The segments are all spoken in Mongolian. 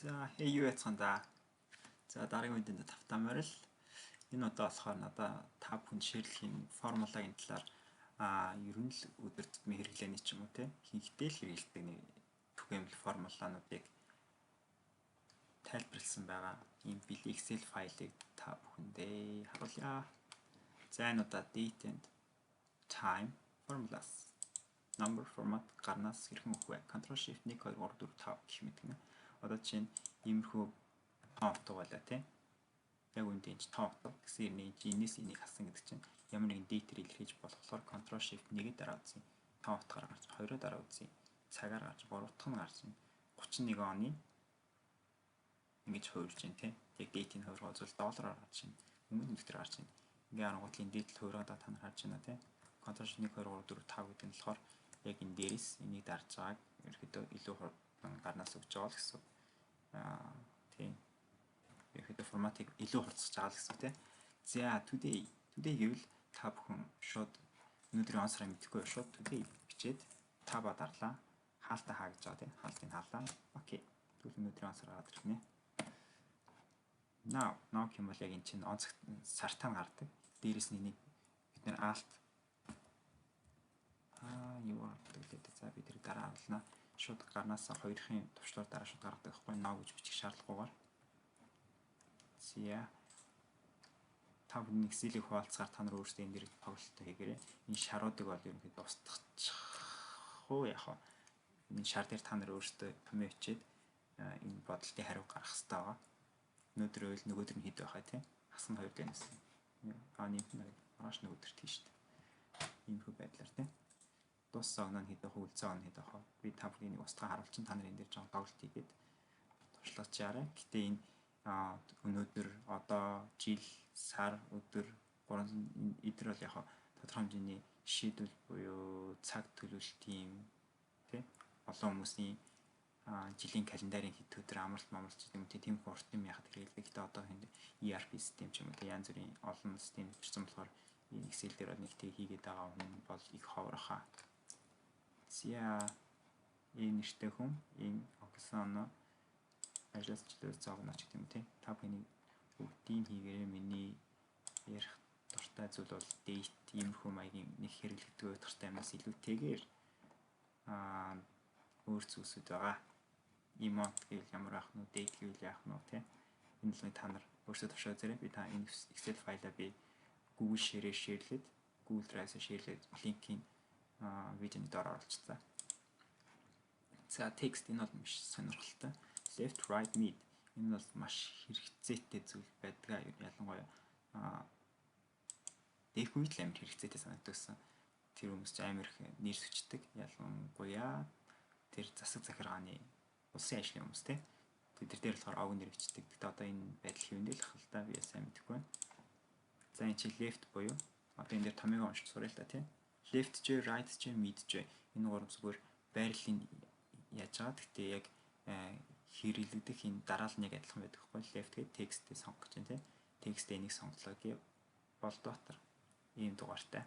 За юу яцгаанда. За дараагийн үедэнд тавтамаар л энэ удаа болохоор надаа та бүхэнд шеэрлэхийн формулагийн талаар ер нь л өдөр тутмын хэрэглээний ч юм уу те хийхдээ л хэрэглэдэг нэг түгээмэл формулануудыг тайлбарлсан байгаа. Ийм бил Excel файлыг та бүхэндээ харуулъя. За энэ удаа date and time formulas number format гарнаас хэрхэн өгөх вэ? Ctrl Shift 1 2 3 4 5 гэх мэт гэнэ. Одоо чинь иймэрхүү тоон утга байлаа тийм. Яг үндэ энэ тоон утга гэсэн энэс энийг хасан гэдэг чинь ямар нэгэн date-ээр илэрхийлж болохоор Ctrl Shift 1-ийг дараа үзье. Тоон утгаар гарч 2-оо дараа үзье. Цагаар гарч 3 дахь нь гарч 31 оны ингэж хуурж байна тийм. Яг date-ийн хувьд үзвэл доллараар гарч байна. Өмнө нь гарч байна. Ингээ аргуудлын date хувьраа та нар харж байна тийм. Ctrl Shift 1 2 3 4 5 гэдэг нь болохоор яг энэ дээрээс энийг дарж байгааг ерөөдөө илүү гарнаас өгч байгаа л гэсэн. Тийм. Ерөөдөө форматыг илүү хурцсаж байгаа л гэсэн тийм. За today гэвэл та бүхэн шууд өнөөдрийн онцроо мэдхгүй шууд today бичээд таба дарлаа. Хаалтаа хаа гэж байгаа тийм. Хаалтыг хаалаа. Окей. Тэгвэл өнөөдрийн онцроо гараад ирнэ. Now гэх юм бол яг энэ чинь онцгт сартаа гардаг. Дээрээс нь энийг бид нэр alt юу гэдэг за бид тэр дараа авлаа. Шууд гарнаас хоёрын төвчлөөр дараа шууд гаргадаг байхгүй ноо гэж бичих шаардлагагүйгээр. Зя та бүхний Excel-ийг хуваалцахаар та нар өөрсдөө энэ дээр тоглолттой хийгээрэй. Энэ шаруудыг бол ерөнхийдөө устгах уу яах вэ? Энэ шар дээр та нар өөрсдөө коммент хийгээд энэ бодолтын хариу гаргах хэрэгтэй байгаа. Өнөөдөр үйл нөгөөдөр нь хэд байхаа тийм. Хасан хоёр дэнэс. Нэмт нэг маргааш нөгөөдөр тийш шүү дээ. Иймэрхүү байдлаар тийм. Дууссан оноо хэд байх, үлцэн оноо хэд байх. Би та бүхнийг устгах харуулчин та нар энэ дээр жоо тоглолт хийгээд туршлаач яарай. Гэтэ энэ өнөөдөр одоо жил, сар, өдөр 3 эдгээр бол яг тодорхой хэмжээний шийдвэр буюу цаг төлөвлөлтийн тийм олон хүмүүсийн жилийн календарын хэд өдөр амралт гэдэг юм тийм урт юм яхад хэрэглэдэг. Гэтэ одоо энэ ERP систем ч юм уу янз бүрийн олон систем төрсэн болохоор Excel дээр бол нэг тийг хийгээд байгаа хүн бол их ховрохоо. Зя энэ нэртэй хүн энэ Оксана ажлаас жилээс зоогнооч гэдэг юм тийм. Та бүхний бүгдийг хийгээрээ миний ярих дуртай зүйл бол date иймэрхүү маягийн нэг хэрэглэгдэх дуртай юмнаас илүүтэйгээр өөр зүйлсүүд байгаа. Emote гэвэл ямар ах нь date гэвэл яах нь тийм. Энэ л та нар өөрсдөө тушаа зэрэг би та энэ Excel файлаа би Google Share-ээр шеэрлээд Google Drive-аар шеэрлээд линкийн видеоны доор оруулчихсан. За текст энэ бол маш сонирхолтой. Left right mid энэ бол маш хэрэгцээтэй зүйл байдаг. Ялангуяа дэх үед л амар хэрэгцээтэй санагдсан. Тэр хүмүүс ч амар их нэр сүчдэг. Ялангуяа тэр засаг захиргааны улсын ажлын хүмүүс те. Тэд дээр болохоор ог нэр бичдэг. Гэтэ одоо энэ байдал хэвэндэл ах л та би сайн мэдэхгүй байна. За энэ чи left буюу одоо энэ дээр томьёо уншиж сурах л та тийм. Left J, right J, mid J энэ гурав зүгээр байрлалын яаж байгаа. Гэтэ яг хэрэглэгдэх энэ дараалныг адилхан байдаг хгүй. Left гэдэг текстээ сонгох гэж байна тийм. Текстээ энийг сонголоо гэв бол дотор ийм дугаартай.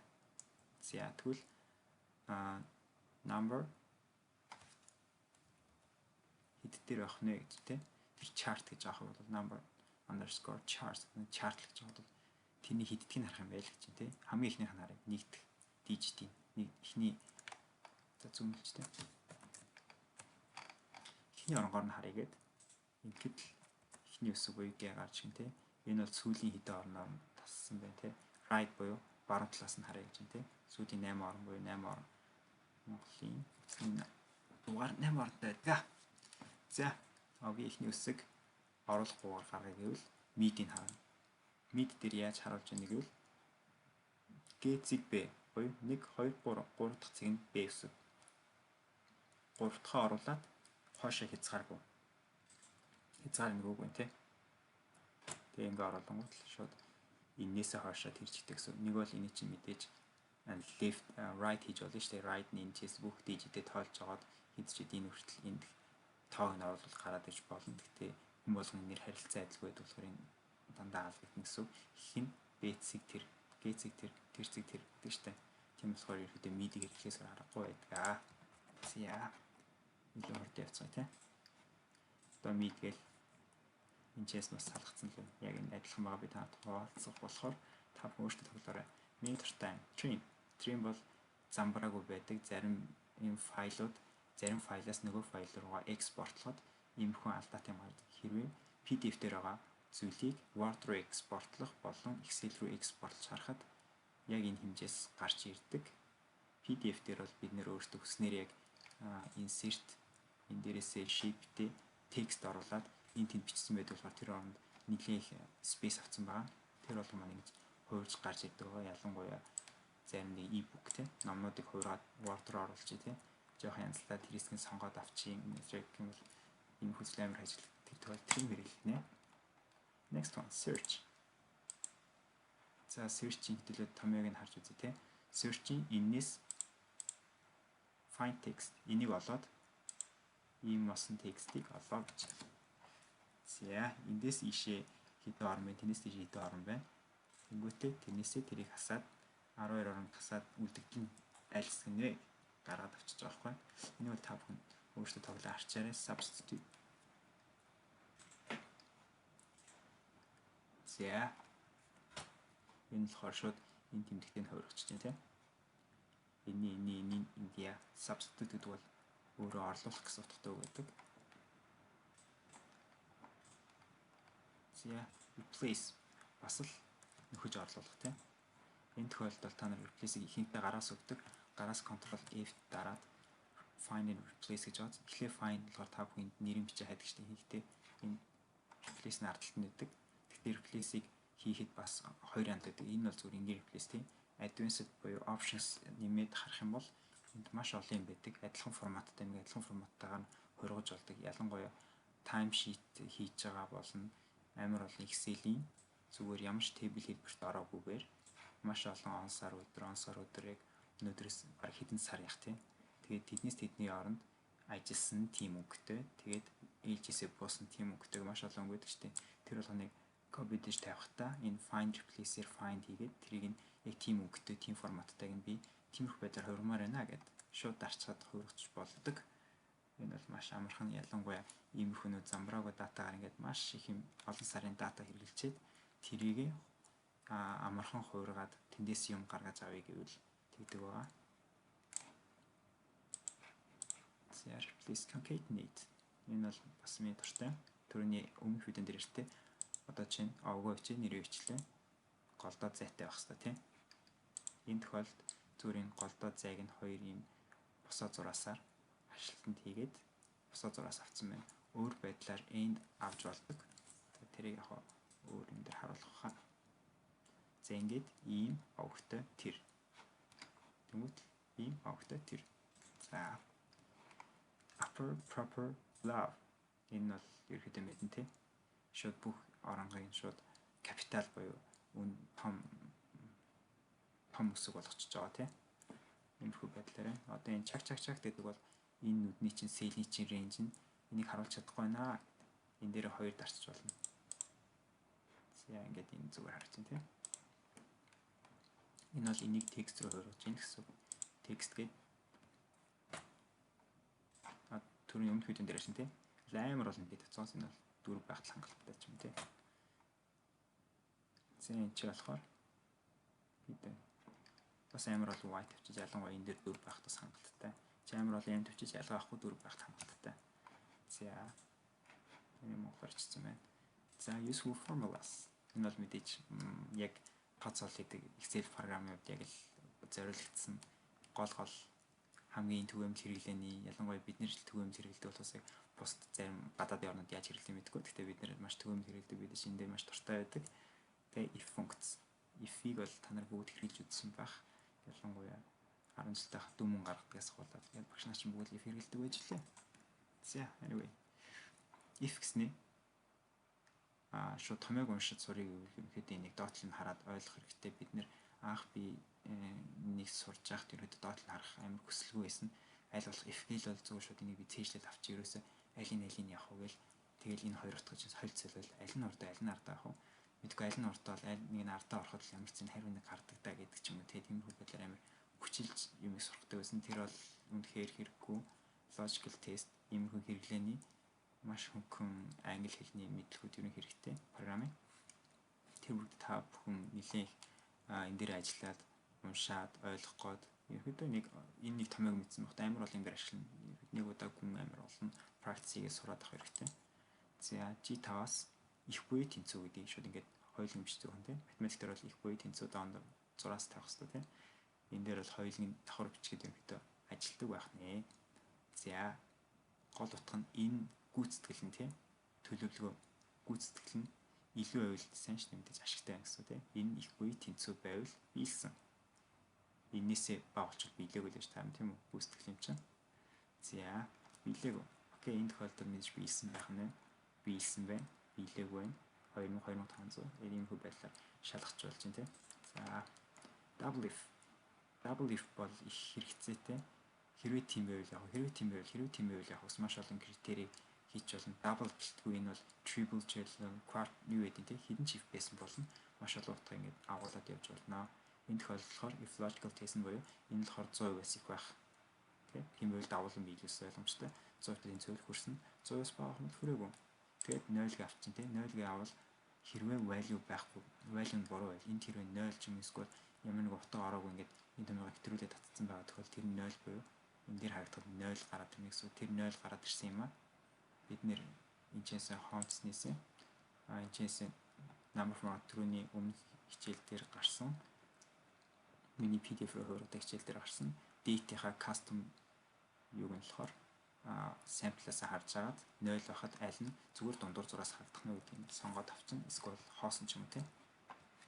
За тэгвэл number хэд дээр байх нэ гэж тийм. Тэр chart гэж аах бол number underscore chart chart гэж байгаа бол тэрний хэддгийг харах юм байл гэж байна тийм. Хамгийн ихнийх нь харъя. Нэгдэх дижитийн нэг ихний за зүүмэлжтэй. Ихний оронгоор нь харъя гээд ингээд ихний өсөг буюу г гарч гин тийм. Энэ бол сүүлийн хэдэн орноор тассан байна тийм. Right буюу баруун талаас нь харъя гэж байна тийм. Сүүлийн 8 орн буюу 8 орн Монголын дугаар 8 орнтой байдаг. За огийн ихний өсөг оруулахгүйгээр гаргая гэвэл mid-ийг харна. Mid дээр яаж харуулж байгааг гэвэл G зэг B буюу 1 2 3 дахь цэг нь B өсөг. 3 дахь оруулаад хоошоо хязгааргүй. Хязгаар нэг үг байна тий. Тэгээ ингээ оруулангууд л шууд энээсээ хоошоо тэрчдэг гэсэн. Нэг бол эний чинь мэдээж left right хийж болно шүү дээ. Right нь энэ чээс бүх дижитээ тоолж жагаад хэдчихэд энэ хүртэл энд тоог нь оруулах гараад иж болно. Гэхдээ хүн болгоны нэр харилцаа адилгүй болохоор энэ дандаа алдагдана гэсэн. Их нь B цэг тэр G цэг тэр цэг тэр гэдэг шүү дээ. Тийм болохоор ерөөдөө мидийг хэрэглэхээс аргагүй байдаг. За илүү хурд явцгаа тий. одоо мэдгээл энэчээс бас салгацсан л яг энэ адилхан байгаа би таад хуваалцах болохоор та өөртөө тоглоорой. Миний дуртай Trim бол замбраагүй байдаг. Зарим ийм файлууд зарим файлаас нөгөө файл руугаа экспортлоход иймэрхүү алдаатай юм гардаг. Хэрвээ PDF дээр байгаа зүйлийг Word руу экспортлох болон Excel руу экспортлж харахад яг энэ хэмжээс гарч ирдэг. PDF дээр бол бид нэр өөрсдөө хүснээр яг insert энэ дээрээсээ shift-тэй текст оруулаад энэ тэнд бичсэн байдаг болохоор тэр оронд нэлийн их space авсан байгаа. Тэр бол маань ингэж хуурж гарч ирдэг байгаа. Ялангуяа зарим нэг e-book те номнуудыг хуураад Word руу оруулчих те. Жохон янзлаад тэр хэсгийг сонгоод авчих юм гэвэл энэ хүсэл амар ажиглах тэр тохиол Trim хэрэглэнэ. Next one search. За search-ийн хэлэлд томьёог нь харж үзье те. Search-ийн энэс find text энийг олоод ийм мосон текстийг олоо гэж. За эндээс ийшээ хэдэн орн байна? Тэрнээс тийш хэдэн орн байна? Тэнгүүтээ тэрнээсээ тэрийг хасаад 12 орнд хасаад үлдэгдэн аль хэсэг нэ гаргаад авчиж байгаа байхгүй. Энэ бол та бүхэн өөрсдөө тоглоо арчаарай. Substitute. За энэ болохоор шууд энэ тэмдэгтийг хувиргачих чинь тийм. Энийг Индия substitute гэдэг бол өөрөө орлуулах гэсэн утгатай үг гэдэг. За replace бас л нөхөж орлуулах тийм. Энэ тохиолдолд та нар replace-ийг ихэнхдээ гараас өгдөг. Гараас Ctrl F дараад find and replace гэж байгаа. Тэгэхээр find болохоор та бүхэнд нэрийн бичээ хайдаг шүү дээ. Хийхдээ энэ replace-ийн ардталт нь өгдөг. Тэгэхээр replace-ийг хийхэд бас хоёр янз байдаг. Энэ бол зүгээр ингээр replace тийм. Advanced буюу options нэмээд харах юм бол энд маш олон юм байдаг. Адилхан форматтай нэг адилхан форматтайгаар нь хургаж болдог. Ялангуяа timesheet хийж байгаа болно. Амар олон Excel-ийн зүгээр ямар ч table хэлбэрт ороогүйгээр маш олон он сар өдөр яг өнөөдрөөс баг хэдэн сар ях тийм. Тэгээд тэднээс тэдний оронд ажилласан team өнгөтэй. Тэгээд ээлжээсээ буусан team өнгөтэйг маш олон өнгө байдаг шүү дээ. Тэр болгоныг copy дэж тавихтаа энэ find replace-ээр find хийгээд тэрийг нь яг team өнгөтэй team форматтайг нь би тиймэрхүү байдлаар хувирмаар байна гэд шууд дарцгаад хувиргач болдог. Энэ бол маш амархан ялангуяа иймэрхүү нөө замбраагүй датагаар ингээд маш их юм олон сарын дата хэрэглэчээд тэрийг амархан хувиргаад тэндээс юм гаргаж авъя гэвэл тэгдэг байгаа. За replace concatenate. Энэ бол бас миний дуртай. Төрөний өмнөх видеон дээр иртээ одоо чинь овгоо бичээ нэрээ бичлээ. Голдоод зайтай байх хэрэгтэй тийм. Энэ тохиолдолд зүрийн голдоод зайг нь хоёр юм босоо зураасаар хашлтанд хийгээд босоо зураас авсан байна. Өөр байдлаар end авч болдог. Тэрийг яг өөр юм дээр харуулах хаа. За ингээд ийм овгтой тэр. Тэгмэд ийм овгтой тэр. За upper proper love. Энэ бол ерөөдөө мэдэн тий. Шууд бүх оронгийн шууд капитал буюу үн том өсөг болгочихж байгаа тий. Иймэрхүү байдлаар одоо энэ чаг гэдэг бол энэ нүдний чинь сэлний чинь рейнж нь энийг харуулж чадахгүй байна. Энэ дээр хоёр дарчих болно. За ингээд энэ зүгээр харагдсан тийм. Энэ бол энийг текст руу хөргөж ийн гэсэн. Текст гээд түрүүний өмнөх видеон дээр шин тийм. Амар бол ингээд цоос энэ бол дөрв байхад хангалттай ч юм тийм. За энэ чи болохоор хэдэ бас амар бол white тавьчих ялангуяа энэ дээр дөрв байх тус хангалттай. Амар бол юм тавьчих ялгаа авахгүй дөрв байх хангалттай. За энэ монголчсан байна. За useful formulas. Энэ бол мэдээж яг тоцол гэдэг Excel програмууд яг л зориулагдсан гол хамгийн түгээмэл хэрэглээний ялангуяа бид нэр түгээмэл хэрэглэдэг болохоос бусд зарим гадаадын орнууд яаж хэрэглэдэг мэдгүй. Гэхдээ бид нэр маш түгээмэл хэрэглэдэг бид чинь дээр маш дуртай байдаг. Тэгээ if функц. If-ийг бол та нар бүгд хэрэглэж үзсэн байх. Ялангуяа 10 жилдээ дүүмэн гаргадгаас болоод яг багш нар чинь бүгд if хэрэглэдэг байж лээ. За anyway. If гэснээ шууд томьёог уншиж сурыг гэхэд энийг доотлол нь хараад ойлгох хэрэгтэй. Бид нэр анх би нэг сурж байхад ерөөдөө доотлол харах амар хүсэлгүй байсан. Аль болох if-гээл бол зөв шууд энийг би цээжлээд авчих ерөөсөө аль нь явах вэ гээл тэгэл энэ хоёр утгыг чинь солилцоолол аль нь урдаа аль нь ардаа авах вэ? Мэдгүй аль нь урдаа бол аль нэг нь ардаа ороход ямар ч зэн хариу нэг гардаг даа гэдэг ч юм уу. Тэгээд тиймэрхүү байдлаар амар хүчилж юм сурахдаг байсан. Тэр бол үнэхээр хэрэггүй logical test иймэрхүү хэрэглээний маш хөнгөн англи хэлний мэдлэгүүд ер нь хэрэгтэй программын. Тэр бүгд та бүхэн нэлээх энэ дээр ажиллаад уншаад ойлгох гээд ерөөдөө энэ нэг томьёог мэдсэн багт амар бол юм дээр ашиглана. Нэг удаа гүн амар олон практикийг сураад авах хэрэгтэй. За G5-аас их буй тэнцүү гэдгийг шууд ингээд хоёулын бичдэг хүн тийм. Математик дээр бол их буй тэнцүү доонд 6-аас тавих хэрэгтэй тийм. Энэ дээр бол хоёулын давхар бичгээд ерөөдөө ажилтдаг байх нэ. За гол утга нь энэ гүйцэтгэл нь тийм. Төлөвлөгөө гүйцэтгэл нь илүү аюулт сайн ш нэмдэж ашигтай гэсэн үг тийм. Энэ их буй тэнцүү байвал биелсэн. Энээсээ баавалчвал биелээгүй л гэж таарна тийм үү? Гүйцэтгэл юм чинь. За биелээгүй. Окей, энэ тохиолдолд мэдээж биелсэн байх нь биелсэн байна. Биелээгүй байна. 2500 ийм хүү байдлаар шалгаж болж байна тийм. За double if бол их хэрэгцээтэй. Хэрвээ тийм байвал яг ус маш олон критерийг хийж болно. Double гэлтгүй энэ бол triple children quart юу гэдэг тийм hidden chief байсан болно. Маш олон утга ингэж агуулад явж болно. Энэ тохиолдолд болохоор if logical test нь буюу энэ болохоор 100% их байх. Тийм байвал давуулан биелүүлсэн ойлгомжтой. 100% энэ зөвлөх хүрсэн. 100-аас бага хэмэд хүрээгүй. Тэгээд 0-ыг авчин тийм 0-ыг авал хэрвээ value байхгүй, value нь буруу байл. Энд хэрвээ 0 ч юм эсвэл ямар нэг утга ороогүй ингээд энэ томьёог хэтрүүлээд татсан байгаа тохиол тэр 0 буюу энэ дээр харагдахад 0 гараад ирнэ гэсэн. Тэр 0 гараад ирсэн юм аа. Бид нэр энэчээс хоомцснээсээ энэчээс number format түрүүний өмнөх хичээл дээр гарсан. Миний PDF руу хөрөдөг хичээл дээр гарсан. Date-ийнхаа custom юуг нь болохоор sample-аас харж агаад 0 байхад аль нь зүгээр дундуур зураас харагдах нь гэдгийг сонгоод авчин. Эсвэл хоосон ч юм уу тийм.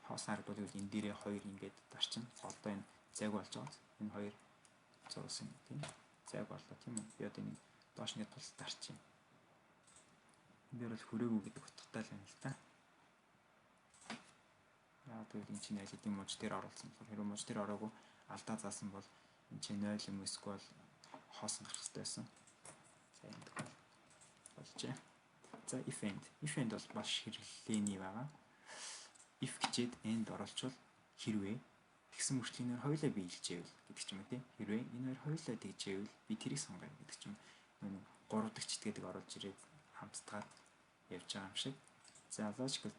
Хоосон харагдвал энэ дээрээ 2 ингээд дарчин. Одоо энэ зайг болж байгаа. Энэ 2 зураас юм тийм. Зайг боллоо тийм үү. Би одоо нэг доош нэг тулс дарчин. Энэ дээр бол хүрээгүй гэдэг утгатай л юм л та. Яа тэгвэл энэ чинь аль хэдийн мууч дээр оруулсан. Хэрвээ мууч дээр ороогүй алдаа заасан бол энэ чинь 0 юм эсвэл хоосон гарах хэрэгтэй байсан. За энэ тохиол болжээ. За if end бол маш хэрэглээний байгаа. If гэжээд end оруулчвал хэрвээ тэгсэн мөрчлөгийн хоёулаа биелжээвэл гэдэг ч юм уу тийм. Хэрвээ энэ хоёр хоёулаа тэгжээвэл би тэрийг сонгоё гэдэг ч юм. Нэг 3 дахь чит гэдэг оруулж ирээд хамтдаад явж байгаа юм шиг. За logical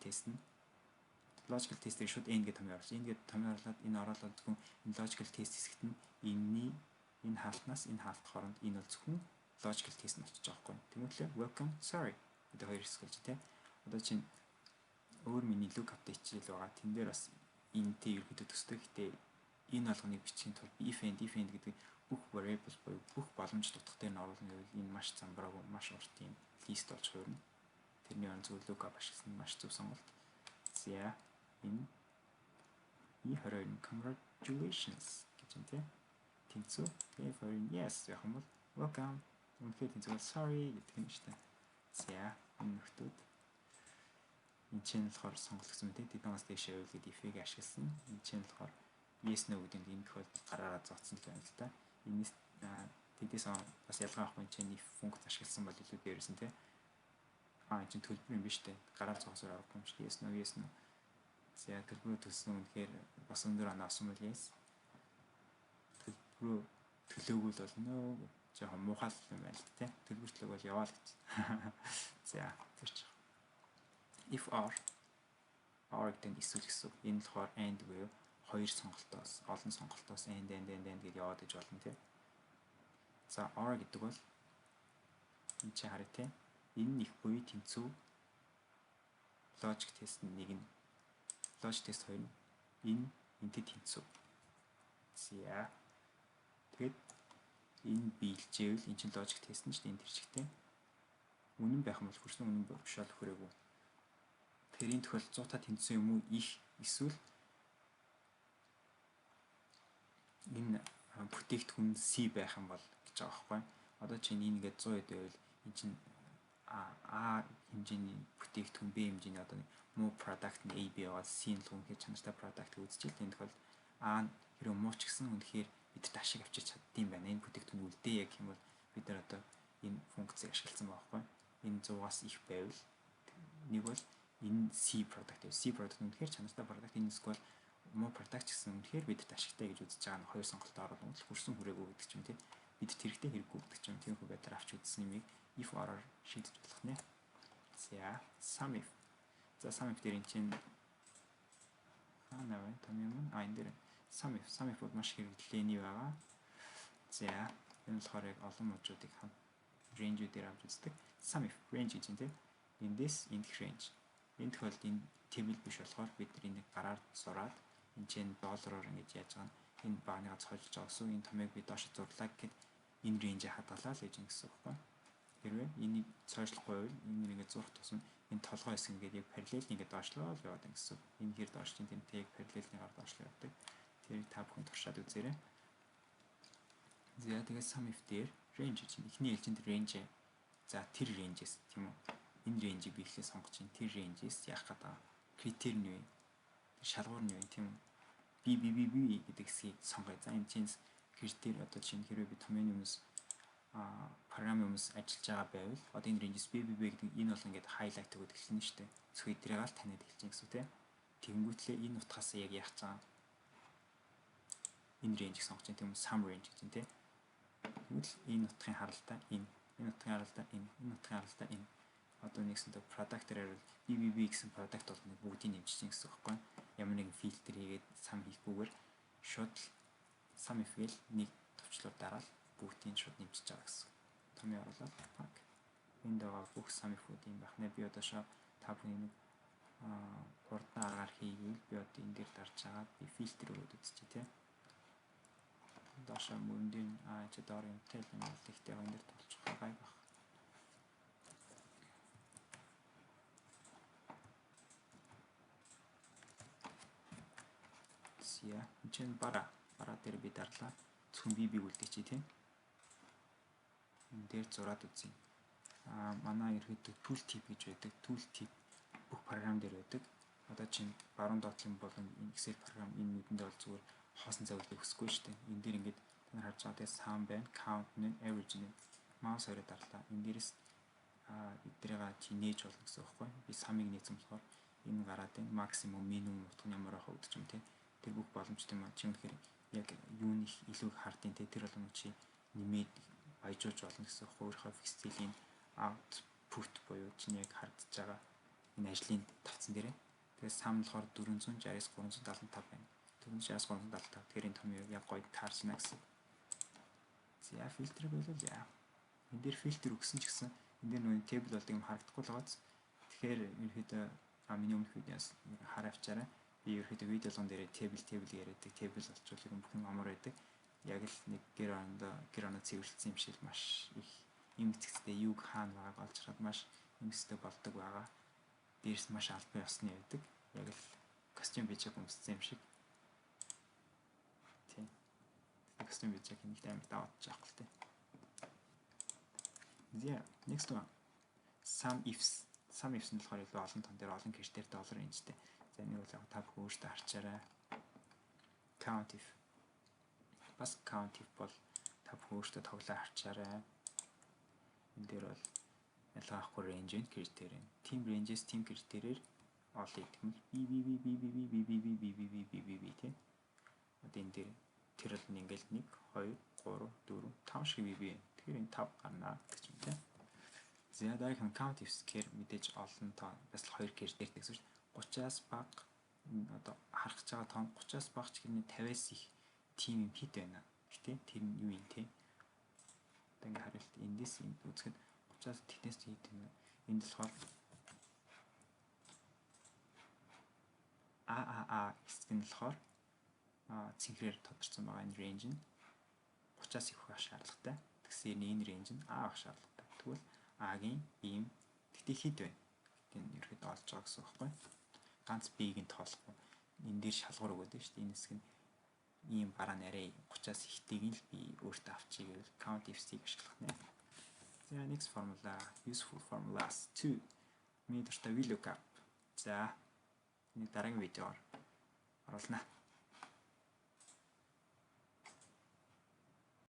test-ийг шууд end гэдэг томьёо оруулж. End гэдэг томьёо оруулаад энэ оруулаад зөвхөн энэ logical test хэсэгт нь энэ хаалтнаас энэ хаалт хооронд энэ бол зөвхөн logical test нь очиж байгаа байхгүй. Тэгмэдлээ welcome sorry гэдэг хоёр хэсэг болж тийм. Одоо чинь өөр миний lookup-тэй хичээл байгаа. Тэн дээр бас энэтэй ерөөдөө төстэй. Гэхдээ энэ алганы бичгийн тулд if end гэдэг бүх variable буюу бүх боломж дутгах дээр нь оруулна гэвэл энэ маш замбраагүй маш урт юм list болж хуурна. Тэрний он зөв lookup ашигласан маш зөв сонголт. За энэ E22 congratulations гэж юм тийм. Тэнцүү. E22 yes яг юм бол welcome. Үнэхээр тэнцүү sorry гэдэг юм шүү дээ. За энэ нөхдүүд энэ чинь болохоор сонголт гэсэн мэт тэднээс дэшээ үйл гэдэг if-ийг ашигласан. Энэ чинь болохоор yes no гэдэг энэ тохиолдолд гараараа зооцсон л байна л да. Энэс тэдээс бас ялгаа авахгүй чинь if функц ашигласан бол илүү дээрсэн тийм. Энэ чинь төлбөр юм биш үү? Гараар зогсоор авах юм шиг yes no. За төлбөрөө төлсөн үнэхээр бас өндөр оноо авсан бол yes. Төлбөрөө төлөөгүй л болно. Жоохон муухай юм байна л тийм. Төлбөртлөг бол яваа л гэж. За тэрч. If or гэдэг нь эсвэл гэсэн. Энэ болохоор and буюу хоёр сонголтоос, олон сонголтоос and гэж яваад иж болно тийм. За or гэдэг бол энэ чи харъя тийм. Энэ их буй тэнцүү logic test нэг нь logic test 2 энэ энтэй тэнцүү. За тэгээд энэ биелжээвэл энэ чинь logic test нь ч энэ төрчтэй. Үнэн байх юм бол хүрсэн үнэн биш бол хүрээгүй. Тэгэхээр энэ тохиолдолд 100 та тэнцүү юм уу их эсвэл энэ бүтээгдэхүүн C байх юм бол гэж байгаа байхгүй. Одоо чинь ингээд 100 байвал энэ чинь А хэмжээний бүтээгдэхүүн B хэмжээний одоо муу product нь A B байгаа C нь л үнэхээр чанартай product үзчихэл энэ тохиолдолд А нь хэрэв муу ч гэсэн үнэхээр бидэрт ашиг авчиж чаддсан байна. Энэ бүтээгдэхүүн үлдээ яг юм бол бид нар одоо энэ функцийг ашигласан байгаа байхгүй. Энэ 100-аас их байвал нэг бол энэ C product үнэхээр чанартай product энэ эсвэл муу product гэсэн үнэхээр бидэрт ашигтай гэж үзэж байгаа нь хоёр сонголтоор оруулах хүрсэн хүрээгүй гэдэг ч юм тийм бид тэрэгтэй хэрэггүй гэдэг ч юм тийм хөө байдлаар авч үзсэн юмыг if ороор шийдэж болох нэ. За sum if. За sum if дээр энэ чинь наваа том юм. Энэ дээр sum if бол маш хэрэглээний байгаа. За энэ болохоор яг олон мужуудыг хам range-үүдээр авч үздэг. Sum if range гэж юм тийм. In this int range. Энэ тохиолдолд энэ table биш болохоор бид энийг гараар зураад энэ чинь доллараар ингэж яаж байгаа энэ бааныга цохилж байгаа гэсэн. Энэ томыг би доош зурлаа гэхэд энэ range-ийг хадгалаа л гэж юм гэсэн үг байна. Хэрвээ энийг цоошлохгүй бол энэ ингээд зурх тусам энэ толгой хэсэг ингээд яг параллел ингээд доошлоо л яваад гэсэн. Энэ хэр доошлын тэмтэйг параллелныгаар доошлоо явдаг. Тэрийг та бүхэн туршаад үзээрэй. За тэгээд sum if дээр range чинь эхний ээлжинд range. За тэр range-с тийм үү. Энэ range-ийг би ихлэ сонгож чинь тэр range-с яах гэдэг критерий нь юу? Шалгуур нь юу тийм үү? B гэдэг хэсгийг сонгоё. За энэ чинь критерий одоо чинь хэрвээ би томьёоны өмнөс програмын өмнөс ажиллаж байгаа байвал одоо энэ range-с B гэдэг энэ бол ингээд highlight өгöd эхэлнэ шүү дээ. Зөвхөн эдрийг аль таниад эхэлж гэсэн үг тийм. Тэгэнгүүтлээ энэ утгаас яг яах цаа энэ range-ийг сонгож чинь тийм sum range гэж юм тийм. Тэгвэл энэ утгын харалтаа энэ утгын харалтаа энэ утгын харалтаа энэ одоо нэгсэндээ product-ээр бол BBB гэсэн product болгоны бүгдийг нэмчихсэн гэсэн үг байхгүй. Ямар нэгэн фильтр хийгээд sum хийхгүйгээр шууд sum if-ийг нэг төвчлөөр дараал бүгдийг шууд нэмчихэж байгаа гэсэн. Томьёо оруулаад баг. Энд байгаа бүх sum if-үүд юм байна. Би одоо шаа та бүхний нэг хурдан аргаар хийгээл би одоо энэ дээр дарж байгаа би фильтр өгөөд үзчихье тийм. Доош мөрөндийн чи доор юм тэл юм бол ихтэй энэ дээр толчих гай баг. Сия чин бара дээр би дарлаа. Зөвхөн бибиг үлдээчи тийм. Энэ дээр зураад үзье. Манай ерөөдөө tool tip гэж байдаг. Tool tip бүх програм дээр байдаг. Одоо чинь баруун доотлын болон Excel програм энэ нүдэндээ бол зүгээр хоосон завлыг өсөхгүй шүү дээ. Энэ дээр ингээд харж байгаа тийм sum байна, count нь, average нь mouse орой дарлаа. Энэ дээрээс эдрийг чи нээж болно гэсэн үг байхгүй. Би sum-ыг нээсэн болохоор энэ гараад байна. Maximum, minimum утга нь ямар байх вэ гэдэг юм тийм. Тэр бүх боломжтой юм чи үнэхээр яг юуны илүү хардын тийм тэр болгоно чи нэмээд баяжуулж болно гэсэн үг. Өөрийнхөө fix cell-ийн output буюу чинь яг хардж байгаа энэ ажлын тавцан дээрээ. Тэгээ sum болохоор 460-аас 375 байна. 460-аас 375. Тэгэхээр энэ том яг гоё таарчна гэсэн. За фильтрийг болов яа. Энд дээр фильтр өгсөн ч гэсэн энэ дээр нүг table болдог юм харагдахгүй л байгааз. Тэгэхээр ерөөдөө миний өмнөх видеоос хараа авчаарай. Би ерөөдөө видеолгон дээр table яриадаг. Table болчвол юм бүх юм амар байдаг. Яг л нэг гэр оноо цэвэрлсэн юм шиг маш их юм эцэгтэй юг хаана байгааг олж хараад маш юмстэй болдог байгаа. Дээрс маш албан ёсны байдаг. Яг л костюм бичиг өмссөн юм шиг. Тийм. Костюм бичиг нэг таймд даваадж байгаа юм тийм. Yeah, next one. Sum ifs нь болохоор илүү олон тон дээр олон кэш дээр доллар инжтэй. За энийг бол та бүхэн өөрсдөө харчаарай. Count if. Бас count if бол та бүхэн өөрсдөө тоглоо харчаарай. Энэ дээр бол ялгаахгүй range and критерий. Team ranges team критериэр олъё гэх юм. B тийм. Одоо энэ дээр тэр бол ингээл 1 2 3 4 5 шиг BB. Тэгэхээр энэ 5 гарнаа гэж юм тийм. За дараагийн count ifs гэхээр мэдээж олон тоо бас 2 кэш дээрдэг шүү. 30-аас бага одоо харах гэж байгаа тоон 30-аас бага ч гэний 50-аас их team юм хит байна. Гэтэ тэр нь юу юм те? Одоо ингээ хариулт эндээс энд үзэхэд 30-аас технээс хит юм. Энд болохоор хэсэг нь болохоор цэнхрээр тодорцсон байгаа энэ range нь 30-аас их байх шаардлагатай. Тэгсээр энэ range нь А байх шаардлагатай. Тэгвэл А-гийн ийм тэгтээ хит байна. Гэтэл ерөөд олж байгаа гэсэн үг байхгүй. Ганц B-ийг нь тоолохгүй. Энэ дээр шалгуур өгöd нь шүү дээ. Энэ хэсэг нь ийм бараа нарай 30-аас ихтэйг нь л би өөртөө авчиг гэвэл count if-ийг ашиглах нэ. За next formula useful formulas 2. Миний дуртай VLOOKUP. За энэ дараагийн видеоор оруулна.